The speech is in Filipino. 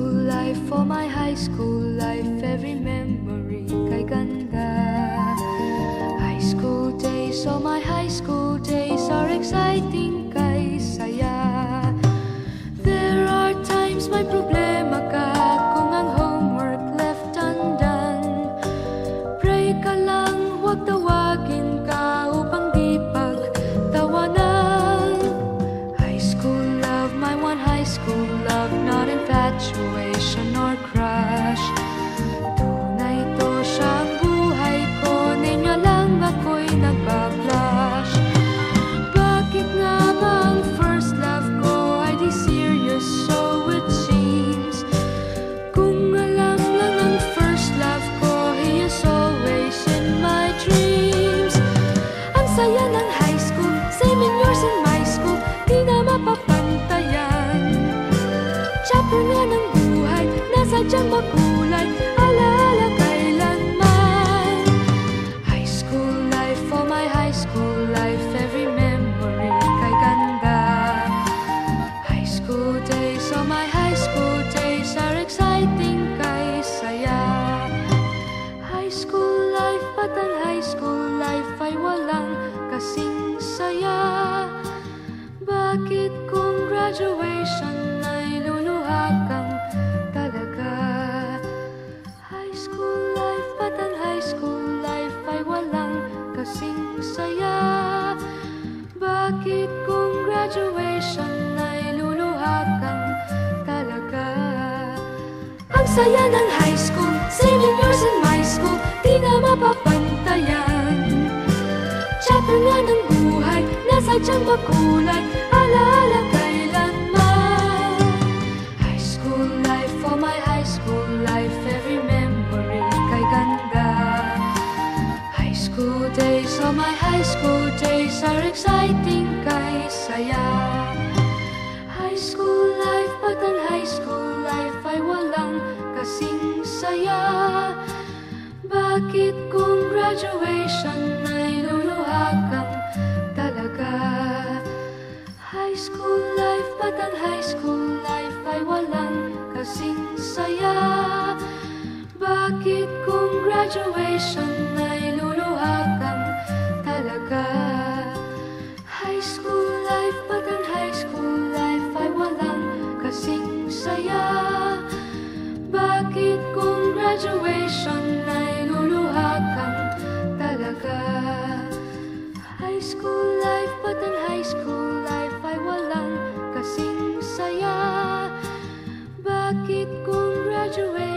school life, for my high school life, every memory kay ganda. High school days, oh my high school days are exciting kay saya. There are times may problema ka kung ang homework left undone. Pray ka lang, huwag tawagin ka upang di pagtawanan. High school love, my one high school love, not infatuation or crush. Tunay to siyang buhay ko, niya lang ako'y nagbablush. Bakit nga ba ang first love ko ay di serious, so it seems? Kung alam lang ang first love ko, he is always in my dreams. Ang saya ng high school, 7 years in my school, di na mapapantayan. Chapter nga ng buhay, nasadyang makulay, alaala kailanman. High school life, for my high school life, every memory kay ganda. High school days, oh my high school days are exciting kay saya. High school life, but ang high school life ay walang kasing saya. Bakit kung graduation ay luluha kang talaga? High school life, but ang high school life ay walang kasing saya. Bakit kung graduation ay luluha kang talaga? Ang saya ng high school, 7 years in my school, di na mapapantayan. Chapter nga ng buhay, nasadyang makulay, alaala kailanman. High school life, for my high school life, every memory kay ganda. High school days, oh my high school days are exciting kay saya. High school life, but ang high school life ay walang kasing saya. Bakit kung graduation ay luluha kang talaga? High school life, but ang high school life ay walang kasing saya. Bakit kung graduation ay luluha kang talaga? High school life, but ang high school life ay walang kasing saya. Bakit kung graduation ay luluha kang talaga? High school life, but ang high school life ay walang kasing saya. Bakit kung graduation